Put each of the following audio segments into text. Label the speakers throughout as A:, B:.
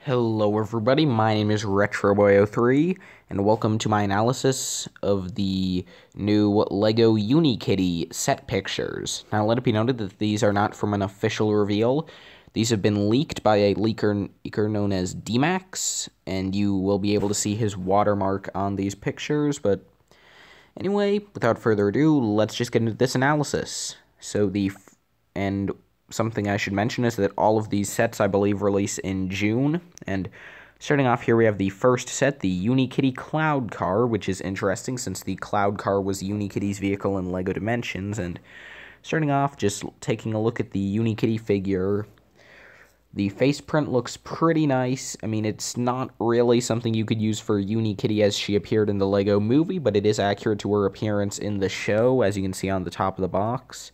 A: Hello everybody, my name is RetroBoy03, and welcome to my analysis of the new LEGO Unikitty set pictures. Now let it be noted that these are not from an official reveal. These have been leaked by a leaker known as D-Max, and you will be able to see his watermark on these pictures, but anyway, without further ado, let's just get into this analysis. And something I should mention is that all of these sets, I believe, release in June. And starting off here, we have the first set, the Unikitty Cloud Car, which is interesting since the Cloud Car was Unikitty's vehicle in LEGO Dimensions. And starting off, just taking a look at the Unikitty figure, the face print looks pretty nice. I mean, it's not really something you could use for Unikitty as she appeared in the LEGO movie, but it is accurate to her appearance in the show, as you can see on the top of the box.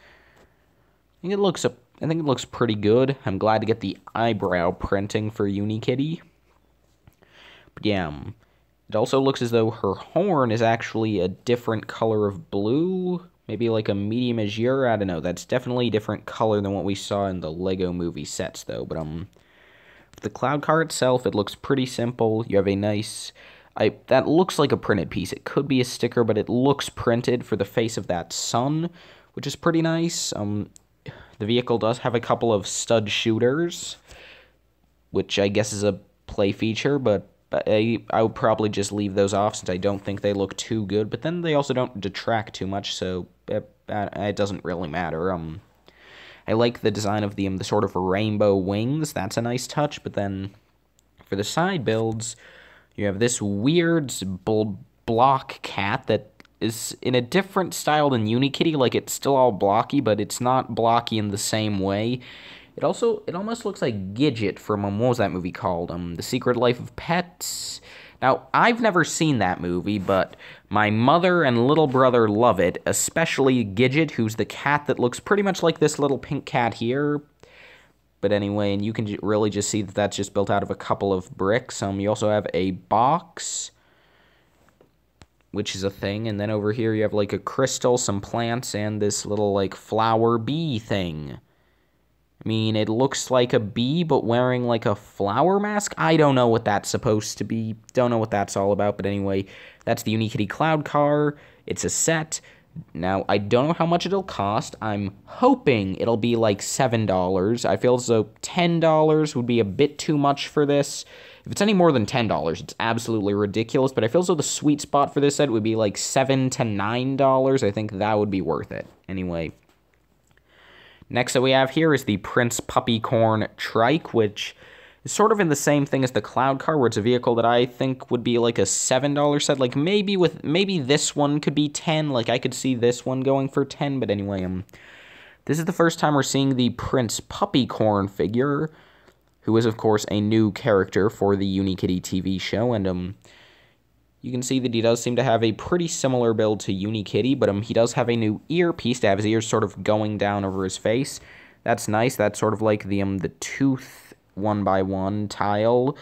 A: I think it looks pretty good. I'm glad to get the eyebrow printing for Unikitty. But yeah, it also looks as though her horn is actually a different color of blue. Maybe like a medium azure, I don't know. That's definitely a different color than what we saw in the LEGO movie sets, though. But the cloud car itself, it looks pretty simple. You have a nice... that looks like a printed piece. It could be a sticker, but it looks printed for the face of that sun, which is pretty nice. The vehicle does have a couple of stud shooters, which I guess is a play feature, but I would probably just leave those off since I don't think they look too good. But then they also don't detract too much, so it doesn't really matter. I like the design of the sort of rainbow wings. That's a nice touch. But then for the side builds, you have this weird block cat that is in a different style than Unikitty. Like, it's still all blocky, but it's not blocky in the same way. It almost looks like Gidget from, what was that movie called? The Secret Life of Pets? Now, I've never seen that movie, but my mother and little brother love it, especially Gidget, who's the cat that looks pretty much like this little pink cat here. But anyway, and you can really just see that that's just built out of a couple of bricks. You also have a box, which is a thing, and then over here you have like a crystal, some plants, and this little like flower bee thing. I mean, it looks like a bee, but wearing like a flower mask? I don't know what that's supposed to be. Don't know what that's all about, but anyway, that's the Unikitty Cloud Car. It's a set. Now, I don't know how much it'll cost. I'm hoping it'll be like $7. I feel as though $10 would be a bit too much for this. If it's any more than $10, it's absolutely ridiculous, but I feel as though the sweet spot for this set would be like $7 to $9. I think that would be worth it. Anyway, next that we have here is the Prince Puppycorn Trike, which is sort of in the same thing as the Cloud Car, where it's a vehicle that I think would be like a $7 set. Like, maybe this one could be 10. Like, I could see this one going for 10, but anyway, this is the first time we're seeing the Prince Puppycorn figure, who is, of course, a new character for the Unikitty TV show, and you can see that he does seem to have a pretty similar build to Unikitty, but he does have a new earpiece to have his ears sort of going down over his face. That's nice. That's sort of like the tooth 1x1 tile,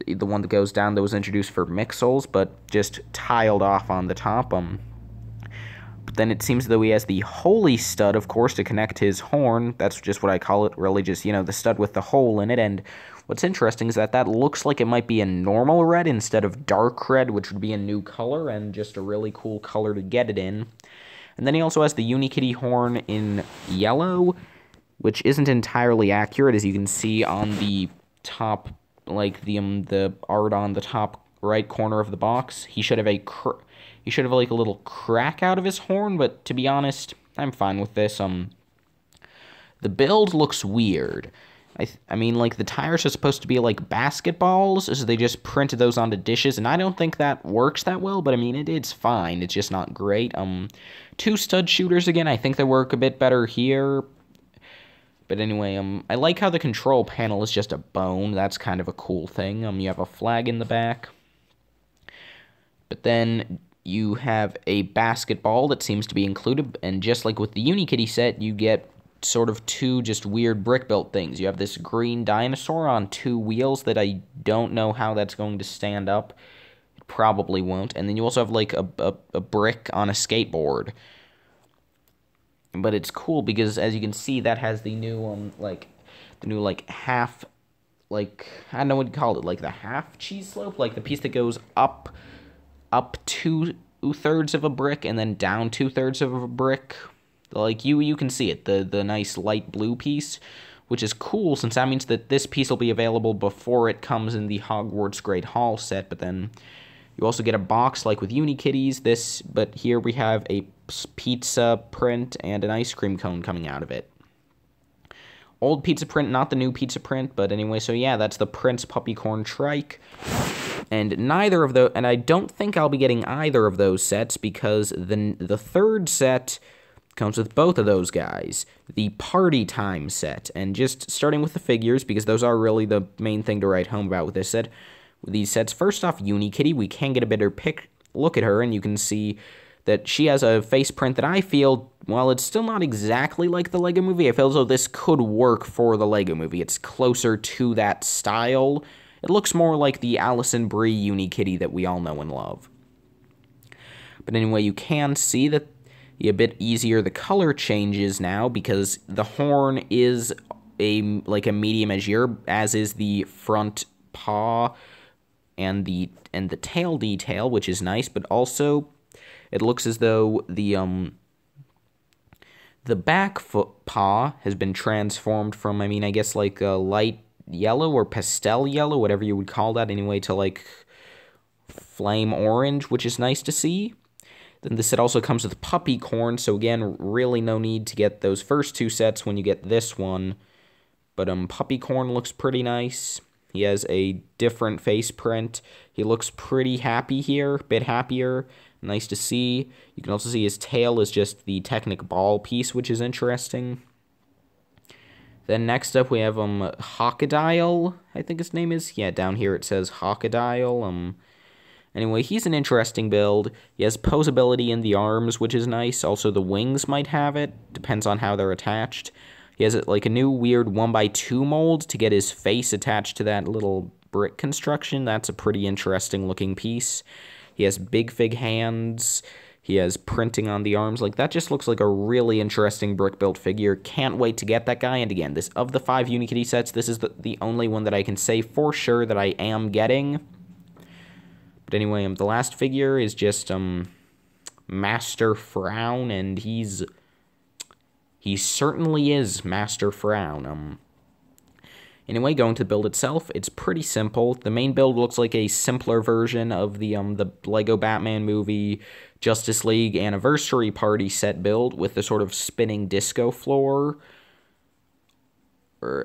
A: the one that goes down that was introduced for Mixels, but just tiled off on the top. But then it seems as though he has the holy stud, of course, to connect his horn. That's just what I call it, really, just, the stud with the hole in it. And what's interesting is that looks like it might be a normal red instead of dark red, which would be a new color and just a really cool color to get it in. And then he also has the Unikitty horn in yellow, which isn't entirely accurate, as you can see on the top, like the art on the top right corner of the box. He should have like a little crack out of his horn, but to be honest, I'm fine with this. The build looks weird. I mean, like, the tires are supposed to be like basketballs, so they just printed those onto dishes, and I don't think that works that well, but I mean, it's fine. It's just not great. Two stud shooters again. I think they work a bit better here. But anyway, I like how the control panel is just a bone. That's kind of a cool thing. You have a flag in the back. But then you have a basketball that seems to be included, and just like with the Unikitty set, you get sort of two just weird brick-built things. You have this green dinosaur on two wheels that I don't know how that's going to stand up. It probably won't. And then you also have like a brick on a skateboard. But it's cool because, as you can see, that has the new half like, I don't know what you call it, like the half cheese slope, like the piece that goes up 2/3 of a brick and then down 2/3 of a brick. Like, you can see it, the nice light blue piece, which is cool since that means that this piece will be available before it comes in the Hogwarts Great Hall set, but then you also get a box like with Unikitties, but here we have a pizza print and an ice cream cone coming out of it. Old pizza print, not the new pizza print, but anyway, so yeah, that's the Prince Puppycorn Trike. And neither of those, and I don't think I'll be getting either of those sets because the third set comes with both of those guys. The Party Time set, and just starting with the figures, because those are really the main thing to write home about with this set. With these sets, first off, Unikitty, we can get a better look at her, and you can see that she has a face print that I feel, while it's still not exactly like the Lego Movie, I feel as though this could work for the Lego Movie. It's closer to that style. It looks more like the Alison Brie Unikitty that we all know and love. But anyway, you can see that a bit easier the color changes now because the horn is like a medium azure, as is the front paw and the tail detail, which is nice, but also it looks as though the back foot paw has been transformed from, I mean, I guess like a light yellow or pastel yellow, whatever you would call that anyway, to like flame orange, which is nice to see. Then the set also comes with Puppycorn, so again, really no need to get those first two sets when you get this one. But Puppycorn looks pretty nice. He has a different face print. He looks pretty happy here, a bit happier. Nice to see. You can also see his tail is just the Technic ball piece, which is interesting. Then next up we have Hawkadile, I think his name is. Yeah, down here it says Hawkadile. Anyway, he's an interesting build. He has posability in the arms, which is nice. Also, the wings might have it. Depends on how they're attached. He has like a new weird 1x2 mold to get his face attached to that little brick construction. That's a pretty interesting looking piece. He has big fig hands. He has printing on the arms. Like, that just looks like a really interesting brick-built figure. Can't wait to get that guy. And again, this of the 5 Unikitty sets, this is the only one that I can say for sure that I am getting. But anyway, the last figure is just Master Frown, and he certainly is Master Frown. Anyway, going to the build itself, it's pretty simple. The main build looks like a simpler version of the Lego Batman movie Justice League Anniversary Party set build with the sort of spinning disco floor,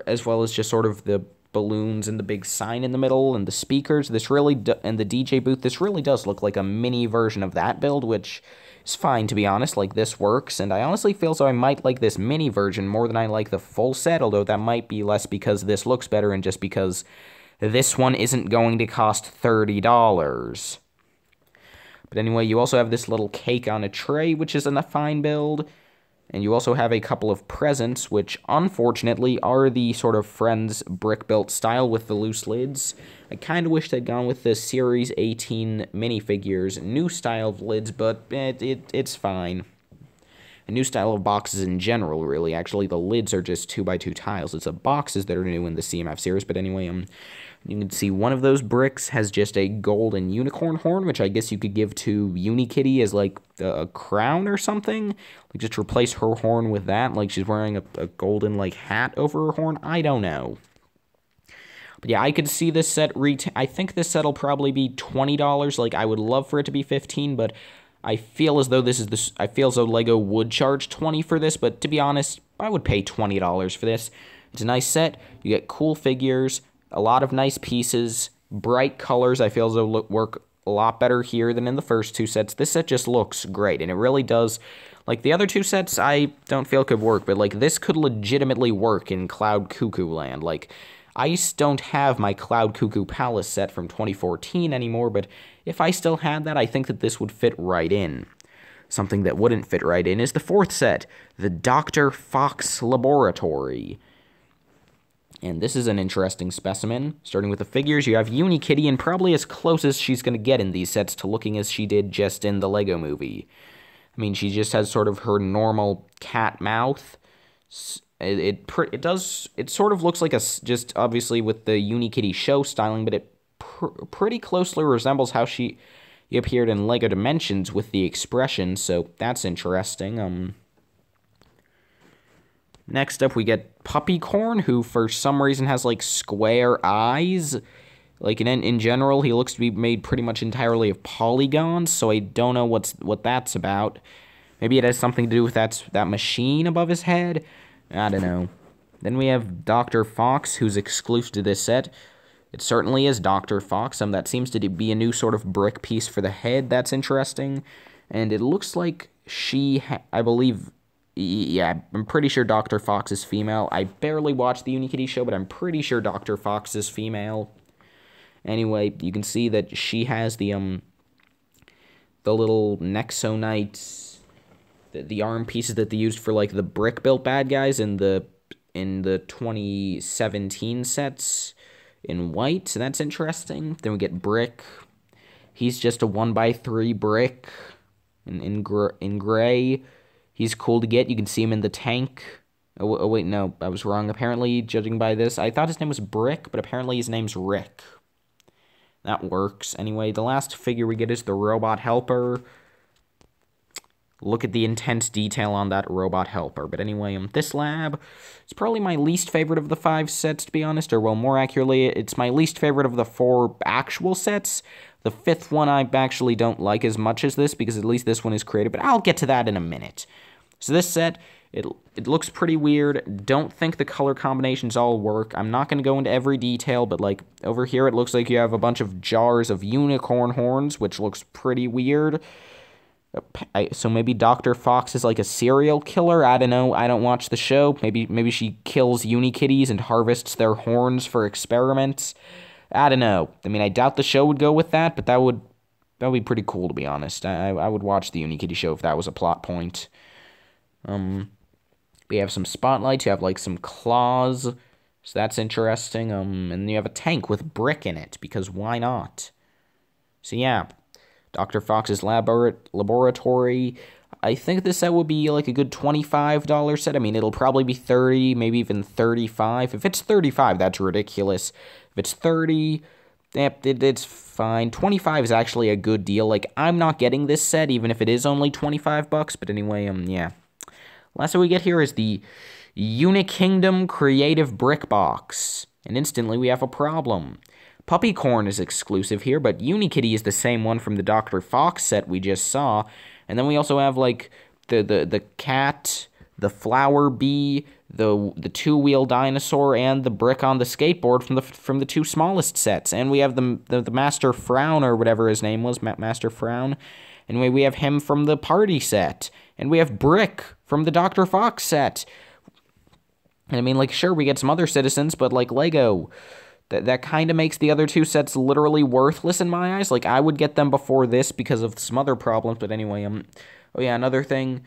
A: as well as just sort of the balloons and the big sign in the middle and the speakers. This really and the DJ booth. This really does look like a mini version of that build, which is fine, to be honest. Like, this works, and I honestly feel so I might like this mini version more than I like the full set, although that might be less because this looks better and just because this one isn't going to cost $30. But anyway, you also have this little cake on a tray, which is a fine build. And you also have a couple of presents, which unfortunately are the sort of Friends brick-built style with the loose lids. I kind of wish they'd gone with the Series 18 minifigures new style of lids, but it's fine. A new style of boxes in general, really. Actually, the lids are just 2x2 tiles. It's the boxes that are new in the CMF series, but anyway, you can see one of those bricks has just a golden unicorn horn, which I guess you could give to Unikitty as, like, a crown or something. Like, just replace her horn with that, like she's wearing a golden, like, hat over her horn. I don't know. But yeah, I could see this set I think this set will probably be $20. Like, I would love for it to be $15, but I feel as though I feel as though Lego would charge $20 for this, but to be honest, I would pay $20 for this. It's a nice set. You get cool figures, a lot of nice pieces, bright colors. I feel as though work a lot better here than in the first two sets. This set just looks great, and it really does. Like, the other two sets I don't feel could work, but, like, this could legitimately work in Cloud Cuckoo Land. Like, I don't have my Cloud Cuckoo Palace set from 2014 anymore, but if I still had that, I think that this would fit right in. Something that wouldn't fit right in is the fourth set, the Dr. Fox Laboratory. And this is an interesting specimen. Starting with the figures, you have Unikitty, and probably as close as she's going to get in these sets to looking as she did just in the Lego Movie. I mean, she just has sort of her normal cat mouth, It sort of looks like just obviously with the Unikitty show styling, but it pretty closely resembles how she appeared in Lego Dimensions with the expression, so that's interesting. Next up, we get Puppycorn, who for some reason has, like, square eyes. Like, in general, he looks to be made pretty much entirely of polygons, so I don't know what that's about. Maybe it has something to do with that machine above his head? I don't know. Then we have Dr. Fox, who's exclusive to this set. It certainly is Dr. Fox. That seems to be a new sort of brick piece for the head. That's interesting. And it looks like I believe... Yeah, I'm pretty sure Dr. Fox is female. I barely watched the Unikitty show, but I'm pretty sure Dr. Fox is female. Anyway, you can see that she has the little Nexonites, the arm pieces that they used for, like, the brick-built bad guys in the 2017 sets in white, so that's interesting. Then we get Brick. He's just a 1x3 brick in gray. He's cool to get. You can see him in the tank. Oh, wait, no, I was wrong. Apparently, judging by this, I thought his name was Brick, but apparently his name's Rick. That works. Anyway, the last figure we get is the Robot Helper. Look at the intense detail on that Robot Helper. But anyway, this lab is probably my least favorite of the 5 sets, to be honest. Or, well, more accurately, it's my least favorite of the 4 actual sets. The 5th one I actually don't like as much as this, because at least this one is creative. But I'll get to that in a minute. So this set, it looks pretty weird. Don't think the color combinations all work. I'm not going to go into every detail, but, like, over here it looks like you have a bunch of jars of unicorn horns, which looks pretty weird. So maybe Dr. Fox is, like, a serial killer? I don't know. I don't watch the show. Maybe she kills Unikitties and harvests their horns for experiments. I don't know. I mean, I doubt the show would go with that, but that would be pretty cool, to be honest. I would watch the Unikitty show if that was a plot point. We have some spotlights. You have, like, some claws. So that's interesting. And you have a tank with Brick in it, because why not? So yeah, Dr. Fox's laboratory. I think this set would be, like, a good $25 set. I mean, it'll probably be $30, maybe even $35. If it's $35, that's ridiculous. If it's $30, it's fine. $25 is actually a good deal. Like, I'm not getting this set, even if it is only $25. But anyway, yeah. Last thing we get here is the Unikingdom Creative Brick Box. And instantly we have a problem. Puppycorn is exclusive here, but Unikitty is the same one from the Dr. Fox set we just saw. And then we also have, like, the cat, the flower bee, the two-wheel dinosaur, and the brick on the skateboard from the 2 smallest sets. And we have the Master Frown, or whatever his name was, Master Frown. Anyway, we have him from the party set. And we have Brick from the Dr. Fox set. And I mean, like, sure, we get some other citizens, but, like, Lego, that kind of makes the other 2 sets literally worthless in my eyes. Like, I would get them before this because of some other problems, but anyway, oh yeah, another thing,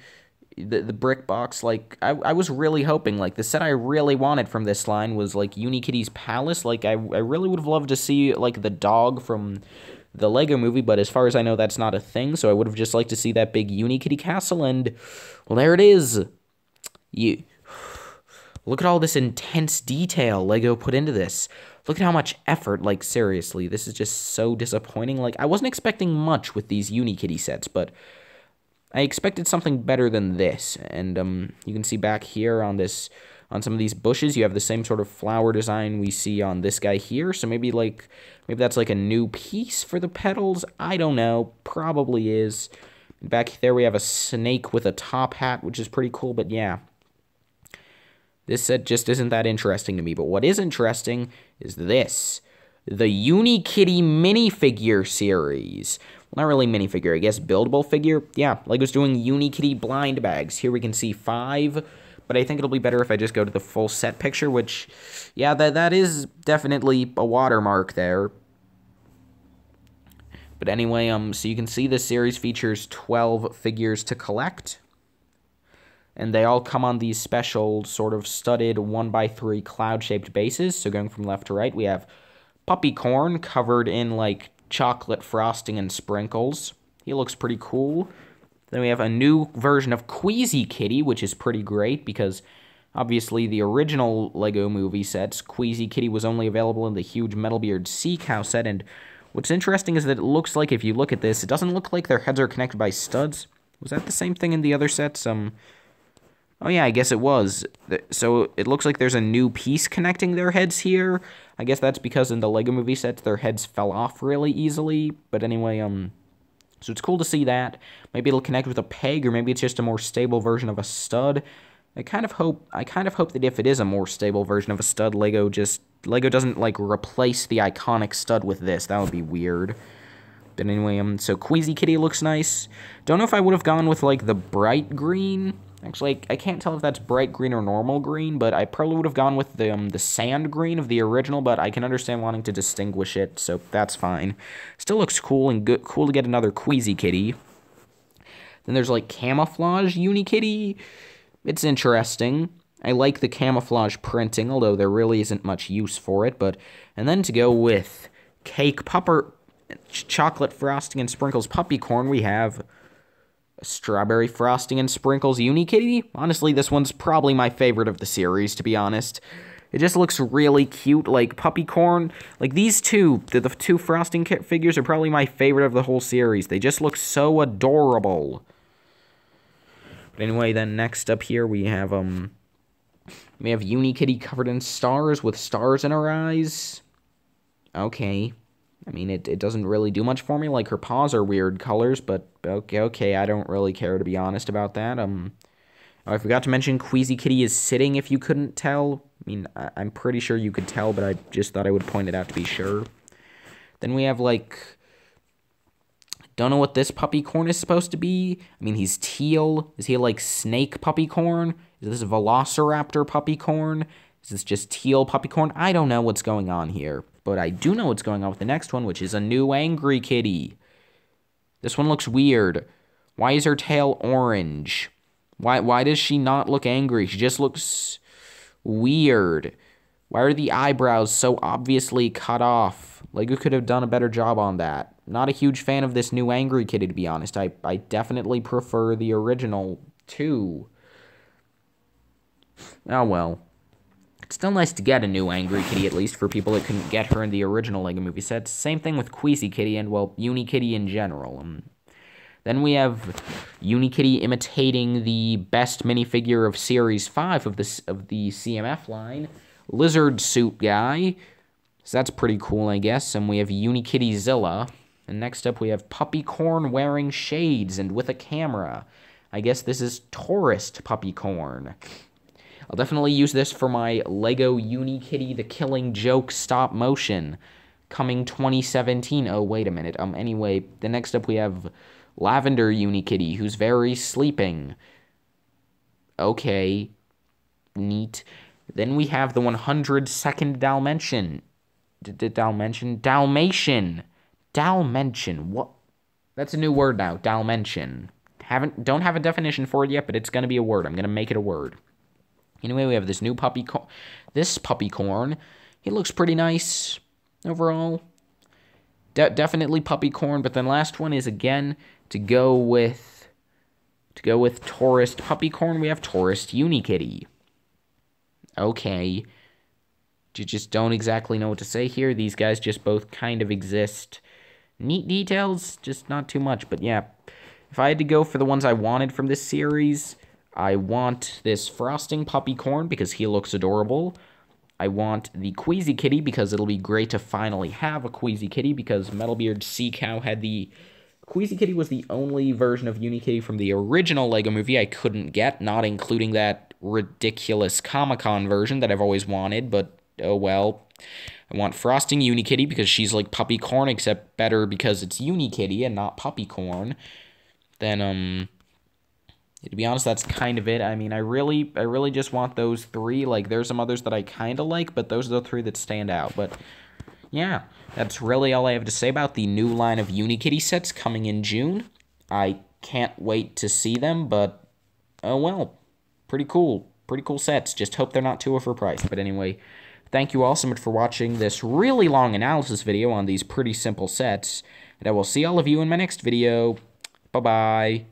A: the brick box, like, I was really hoping, like, the set I really wanted from this line was, like, Unikitty's Palace. Like, I really would have loved to see, like, the dog from the Lego movie, but as far as I know, that's not a thing, so I would have just liked to see that big Unikitty castle, and, well, there it is. Look at all this intense detail Lego put into this. Look at how much effort, like, seriously, this is just so disappointing. Like, I wasn't expecting much with these Unikitty sets, but I expected something better than this. And, you can see back here on some of these bushes, you have the same sort of flower design we see on this guy here. So maybe that's, like, a new piece for the petals. I don't know. Probably is. Back there we have a snake with a top hat, which is pretty cool, but yeah. This set just isn't that interesting to me, but what is interesting is this. The Unikitty minifigure series. Well, not really minifigure, I guess buildable figure. Yeah, Lego's doing Unikitty blind bags. Here we can see 5, but I think it'll be better if I just go to the full set picture, which, yeah, that is definitely a watermark there. But anyway, so you can see this series features 12 figures to collect. And they all come on these special sort of studded 1x3 cloud-shaped bases. So going from left to right, we have Puppycorn covered in, like, chocolate frosting and sprinkles. He looks pretty cool. Then we have a new version of Queasy Kitty, which is pretty great because Obviously, the original LEGO movie sets, Queasy Kitty was only available in the huge Metalbeard Sea Cow set, and what's interesting is that it looks like, if you look at this, it doesn't look like their heads are connected by studs. Was that the same thing in the other sets? Oh yeah, I guess it was. So it looks like there's a new piece connecting their heads here. I guess that's because in the LEGO movie sets, their heads fell off really easily. But anyway, so it's cool to see that. Maybe it'll connect with a peg, or maybe it's just a more stable version of a stud. I kind of hope that if it is a more stable version of a stud, LEGO doesn't like replace the iconic stud with this. That would be weird. But anyway, so Queasy Kitty looks nice. Don't know if I would have gone with like the bright green. Actually, I can't tell if that's bright green or normal green, but I probably would have gone with the sand green of the original, but I can understand wanting to distinguish it, so that's fine. Still looks cool and good, cool to get another Queasy Kitty. Then there's like camouflage Unikitty. It's interesting. I like the camouflage printing, although there really isn't much use for it, and then to go with cake pupper, chocolate frosting and sprinkles puppy corn, we have strawberry frosting and sprinkles Unikitty. Honestly, this one's probably my favorite of the series, to be honest. It just looks really cute, like puppy corn. Like these two, the two frosting figures are probably my favorite of the whole series. They just look so adorable. But anyway, then next up here we have Unikitty covered in stars with stars in her eyes. Okay. I mean, it doesn't really do much for me. Like, her paws are weird colors, but okay, I don't really care, to be honest, about that. I forgot to mention Queasy Kitty is sitting, if you couldn't tell. I mean, I'm pretty sure you could tell, but I just thought I would point it out to be sure. Then we have, like, don't know what this puppy corn is supposed to be. I mean, he's teal. Is he, like, snake puppy corn? Is this velociraptor puppy corn? Is this just teal puppy corn? I don't know what's going on here. But I do know what's going on with the next one, which is a new angry kitty. This one looks weird. Why is her tail orange? Why does she not look angry? She just looks weird. Why are the eyebrows so obviously cut off? LEGO could have done a better job on that. Not a huge fan of this new angry kitty, to be honest. I definitely prefer the original too. Oh well. It's still nice to get a new angry kitty, at least for people that couldn't get her in the original LEGO movie sets. Same thing with Queasy Kitty and, well, Unikitty in general. Then we have Unikitty imitating the best minifigure of Series 5 of the CMF line, Lizard Suit Guy. So that's pretty cool, I guess. And we have Unikitty Zilla. And next up we have Puppy Corn wearing shades and with a camera. I guess this is Tourist Puppy Corn. I'll definitely use this for my LEGO Unikitty The Killing Joke stop motion, coming 2017. Oh, wait a minute. Anyway, the next up we have Lavender Unikitty, who's very sleeping. Okay. Neat. Then we have the 102nd Dalmatian. Dalmatian. What? That's a new word now. Dalmatian. Don't have a definition for it yet, but it's going to be a word. I'm going to make it a word. Anyway, we have this new puppy corn. He looks pretty nice overall. Definitely puppy corn, but then last one is again to go with tourist puppy corn. We have tourist Unikitty. Okay. You just don't exactly know what to say here. These guys just both kind of exist. Neat details, just not too much, but yeah. If I had to go for the ones I wanted from this series, I want this frosting puppy corn because he looks adorable. I want the Queasy Kitty because it'll be great to finally have a Queasy Kitty because Metalbeard Sea Cow had the... Queasy Kitty was the only version of Unikitty from the original LEGO movie I couldn't get, not including that ridiculous Comic-Con version that I've always wanted, but oh well. I want frosting Unikitty because she's like puppy corn, except better because it's Unikitty and not puppy corn. Then, to be honest, that's kind of it. I mean, I really just want those three. Like, there's some others that I kind of like, but those are the three that stand out. But, yeah, that's really all I have to say about the new line of Unikitty sets coming in June. I can't wait to see them, but, oh well, pretty cool. Pretty cool sets. Just hope they're not too overpriced. But anyway, thank you all so much for watching this really long analysis video on these pretty simple sets. And I will see all of you in my next video. Bye-bye.